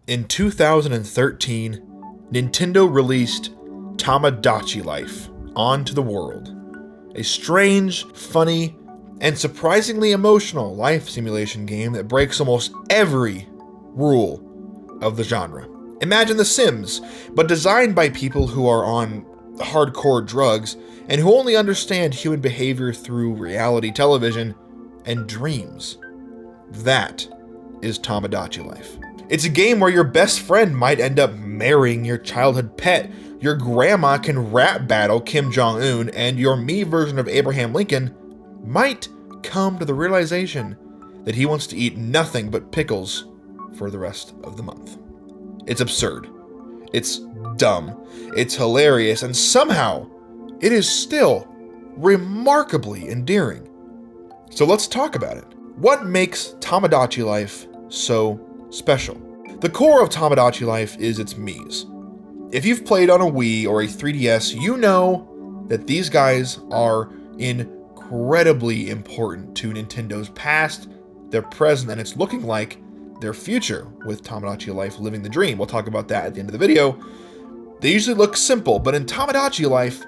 In 2013, Nintendo released Tomodachi Life onto the world. A strange, funny, and surprisingly emotional life simulation game that breaks almost every rule of the genre. Imagine The Sims, but designed by people who are on hardcore drugs and who only understand human behavior through reality television and dreams. That is Tomodachi Life. It's a game where your best friend might end up marrying your childhood pet, your grandma can rap battle Kim Jong-un, and your Mii version of Abraham Lincoln might come to the realization that he wants to eat nothing but pickles for the rest of the month. It's absurd. It's dumb. It's hilarious, and somehow it is still remarkably endearing. So let's talk about it. What makes Tomodachi Life so special? The core of Tomodachi Life is its Miis. If you've played on a Wii or a 3DS, you know that these guys are incredibly important to Nintendo's past, their present, and it's looking like their future with Tomodachi Life living the dream. We'll talk about that at the end of the video. They usually look simple, but in Tomodachi Life,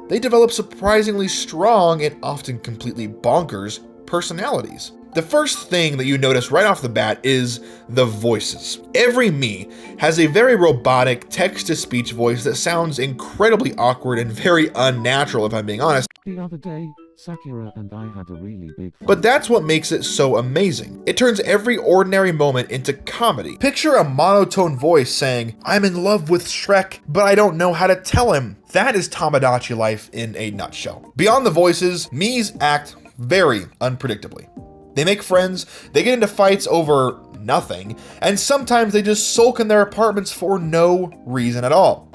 they develop surprisingly strong and often completely bonkers personalities. The first thing that you notice right off the bat is the voices. Every Mii has a very robotic text-to-speech voice that sounds incredibly awkward and very unnatural, if I'm being honest. The other day, Sakura and I had a really big fight. But that's what makes it so amazing. It turns every ordinary moment into comedy. Picture a monotone voice saying, "I'm in love with Shrek, but I don't know how to tell him." That is Tomodachi Life in a nutshell. Beyond the voices, Miis act very unpredictably. They make friends, they get into fights over nothing, and sometimes they just sulk in their apartments for no reason at all.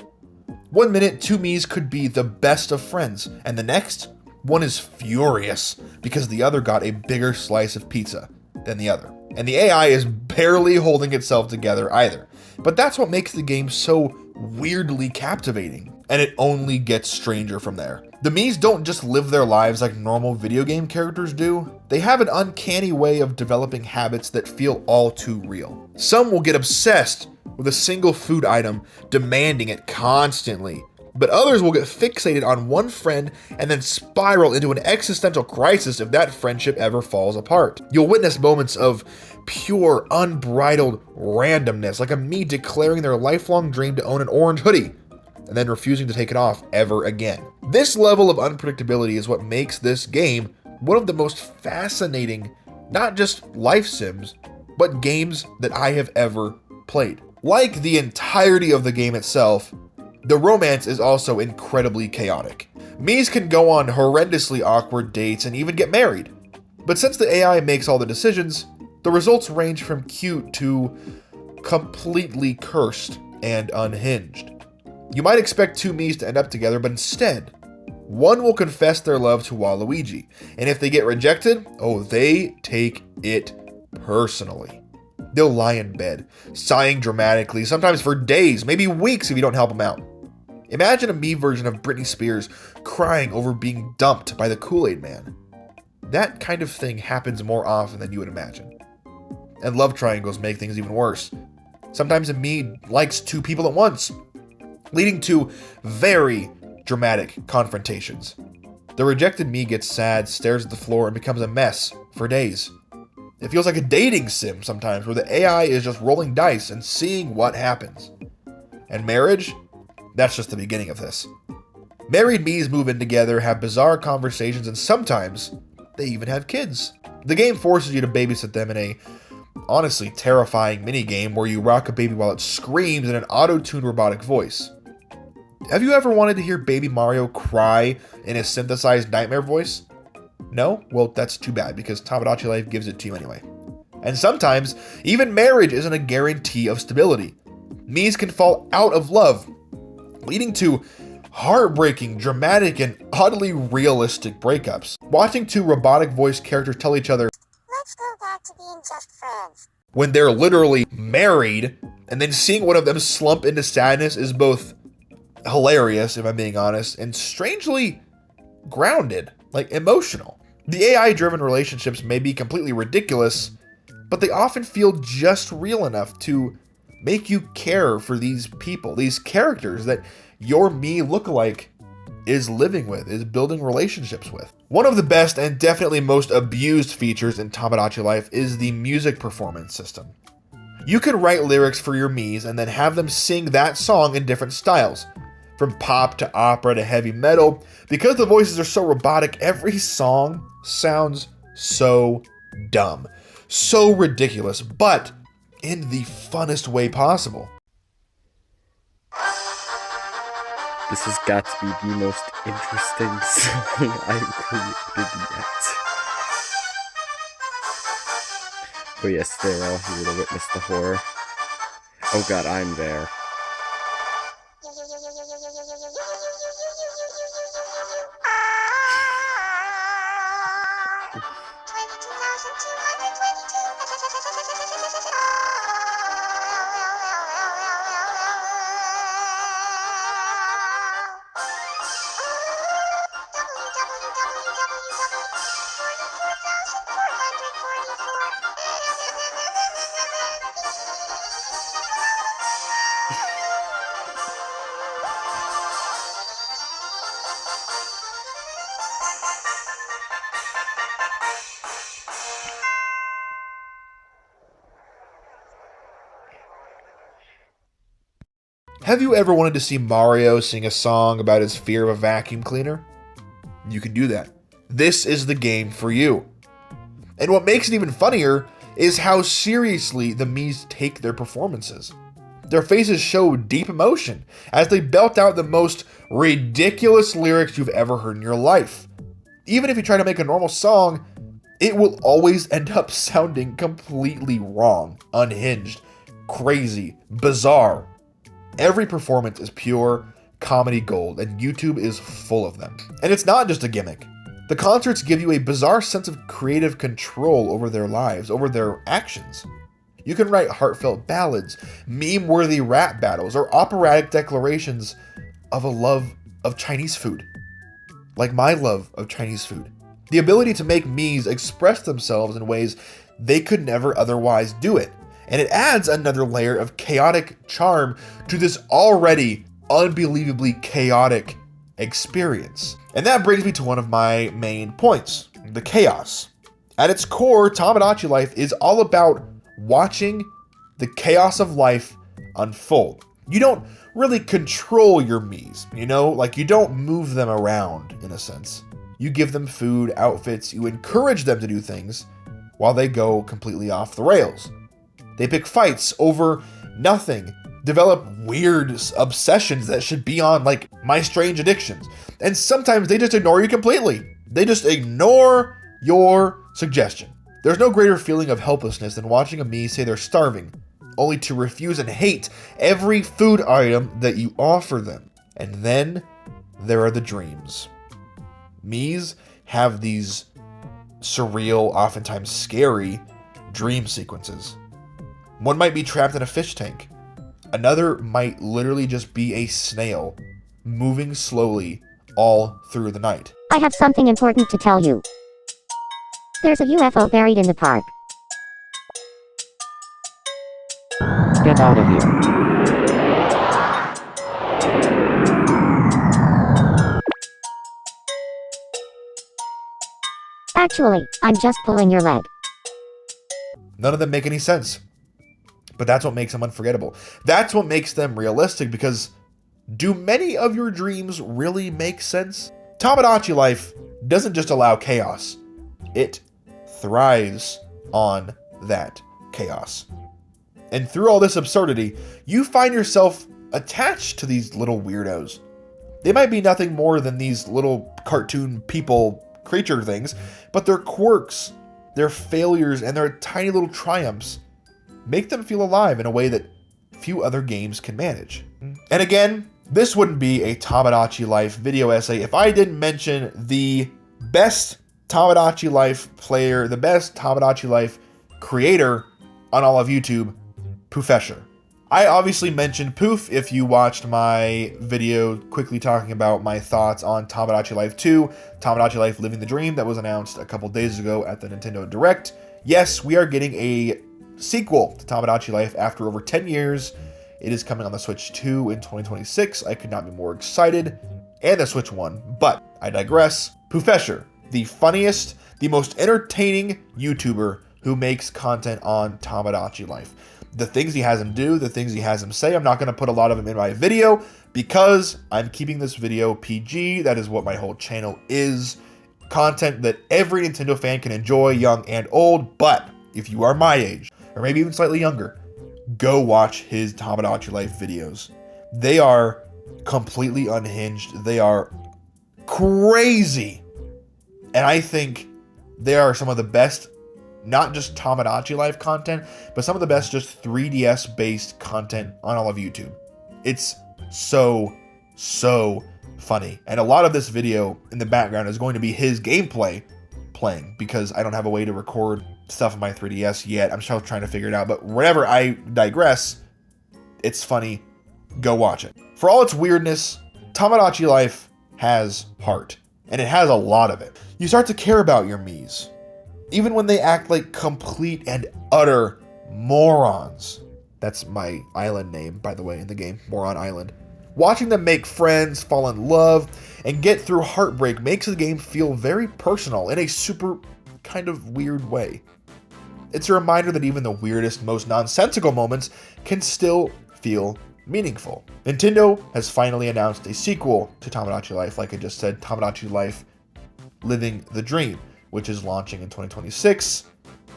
One minute, two Miis could be the best of friends, and the next, one is furious because the other got a bigger slice of pizza than the other. And the AI is barely holding itself together either. But that's what makes the game so weirdly captivating, and it only gets stranger from there. The Miis don't just live their lives like normal video game characters do. They have an uncanny way of developing habits that feel all too real. Some will get obsessed with a single food item, demanding it constantly. But others will get fixated on one friend and then spiral into an existential crisis if that friendship ever falls apart. You'll witness moments of pure, unbridled randomness, like a Mii declaring their lifelong dream to own an orange hoodie, and then refusing to take it off ever again. This level of unpredictability is what makes this game one of the most fascinating, not just life sims, but games that I have ever played. Like the entirety of the game itself, the romance is also incredibly chaotic. Miis can go on horrendously awkward dates and even get married. But since the AI makes all the decisions, the results range from cute to completely cursed and unhinged. You might expect two Miis to end up together, but instead, one will confess their love to Waluigi, and if they get rejected, oh, they take it personally. They'll lie in bed, sighing dramatically, sometimes for days, maybe weeks if you don't help them out. Imagine a Mii version of Britney Spears crying over being dumped by the Kool-Aid Man. That kind of thing happens more often than you would imagine. And love triangles make things even worse. Sometimes a Mii likes two people at once, leading to very dramatic confrontations. The rejected Mii gets sad, stares at the floor, and becomes a mess for days. It feels like a dating sim sometimes, where the AI is just rolling dice and seeing what happens. And marriage? That's just the beginning of this. Married Miis move in together, have bizarre conversations, and sometimes they even have kids. The game forces you to babysit them in a honestly terrifying minigame where you rock a baby while it screams in an auto-tuned robotic voice. Have you ever wanted to hear Baby Mario cry in a synthesized nightmare voice? No? Well, that's too bad, because Tomodachi Life gives it to you anyway. And sometimes, even marriage isn't a guarantee of stability. Miis can fall out of love, leading to heartbreaking, dramatic, and oddly realistic breakups. Watching two robotic voice characters tell each other, "Let's go back to being just friends," when they're literally married, and then seeing one of them slump into sadness is both hilarious, if I'm being honest, and strangely grounded, like emotional. The AI-driven relationships may be completely ridiculous, but they often feel just real enough to make you care for these people, these characters that your Mii lookalike is living with, is building relationships with. One of the best and definitely most abused features in Tomodachi Life is the music performance system. You can write lyrics for your Miis and then have them sing that song in different styles, from pop to opera to heavy metal. Because the voices are so robotic, every song sounds so dumb, so ridiculous, but in the funnest way possible. This has got to be the most interesting song I've created yet. Oh yes, they're all here to witness the horror. Oh god, I'm there. Have you ever wanted to see Mario sing a song about his fear of a vacuum cleaner? You can do that. This is the game for you. And what makes it even funnier is how seriously the Miis take their performances. Their faces show deep emotion as they belt out the most ridiculous lyrics you've ever heard in your life. Even if you try to make a normal song, it will always end up sounding completely wrong, unhinged, crazy, bizarre. Every performance is pure comedy gold, and YouTube is full of them. And it's not just a gimmick. The concerts give you a bizarre sense of creative control over their lives, over their actions. You can write heartfelt ballads, meme-worthy rap battles, or operatic declarations of a love of Chinese food. Like my love of Chinese food. The ability to make Miis express themselves in ways they could never otherwise do it. And it adds another layer of chaotic charm to this already unbelievably chaotic experience. And that brings me to one of my main points, the chaos. At its core, Tomodachi Life is all about watching the chaos of life unfold. You don't really control your Miis, you know? Like, you don't move them around, in a sense. You give them food, outfits, you encourage them to do things while they go completely off the rails. They pick fights over nothing, develop weird obsessions that should be on, like, My Strange Addictions. And sometimes they just ignore you completely. They just ignore your suggestion. There's no greater feeling of helplessness than watching a Mii say they're starving, only to refuse and hate every food item that you offer them. And then there are the dreams. Miis have these surreal, oftentimes scary, dream sequences. One might be trapped in a fish tank. Another might literally just be a snail, moving slowly all through the night. I have something important to tell you. There's a UFO buried in the park. Get out of here. Actually, I'm just pulling your leg. None of them make any sense. But that's what makes them unforgettable. That's what makes them realistic, because do many of your dreams really make sense? Tomodachi Life doesn't just allow chaos. It thrives on that chaos. And through all this absurdity, you find yourself attached to these little weirdos. They might be nothing more than these little cartoon people creature things, but their quirks, their failures, and their tiny little triumphs make them feel alive in a way that few other games can manage. And again, this wouldn't be a Tomodachi Life video essay if I didn't mention the best Tomodachi Life player, the best Tomodachi Life creator on all of YouTube, Poofesher. I obviously mentioned Poof if you watched my video quickly talking about my thoughts on Tomodachi Life 2, Tomodachi Life Living the Dream, that was announced a couple days ago at the Nintendo Direct. Yes, we are getting a sequel to Tomodachi Life after over 10 years. It is coming on the Switch 2 in 2026. I could not be more excited. And the Switch 1, but I digress. Poofesher, the funniest, the most entertaining YouTuber who makes content on Tomodachi Life. The things he has him do, the things he has him say, I'm not going to put a lot of them in my video because I'm keeping this video PG. That is what my whole channel is. Content that every Nintendo fan can enjoy, young and old. But if you are my age, or maybe even slightly younger, go watch his Tomodachi Life videos. They are completely unhinged. They are crazy. And I think they are some of the best, not just Tomodachi Life content, but some of the best just 3DS based content on all of YouTube. It's so funny. And a lot of this video in the background is going to be his gameplay playing because I don't have a way to record stuff on my 3DS yet. I'm still trying to figure it out. But whenever I digress, it's funny. Go watch it. For all its weirdness, Tomodachi Life has heart. And it has a lot of it. You start to care about your Miis. Even when they act like complete and utter morons. That's my island name, by the way, in the game. Moron Island. Watching them make friends, fall in love, and get through heartbreak makes the game feel very personal in a super kind of weird way. It's a reminder that even the weirdest, most nonsensical moments can still feel meaningful. Nintendo has finally announced a sequel to Tomodachi Life, like I just said, Tomodachi Life Living the Dream, which is launching in 2026,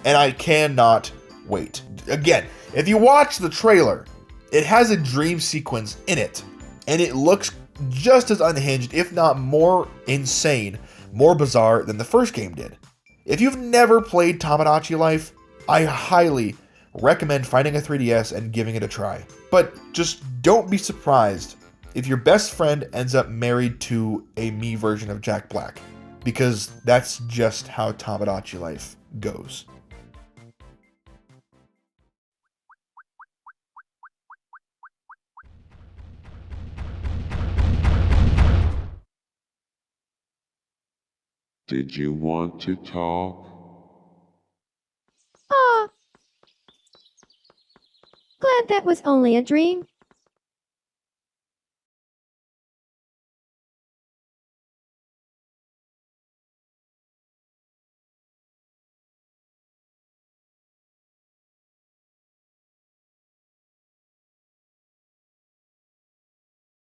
and I cannot wait. Again, if you watch the trailer, it has a dream sequence in it, and it looks just as unhinged, if not more insane, more bizarre than the first game did. If you've never played Tomodachi Life, I highly recommend finding a 3DS and giving it a try. But just don't be surprised if your best friend ends up married to a Mii version of Jack Black, because that's just how Tomodachi Life goes. Did you want to talk? Aw. Glad that was only a dream.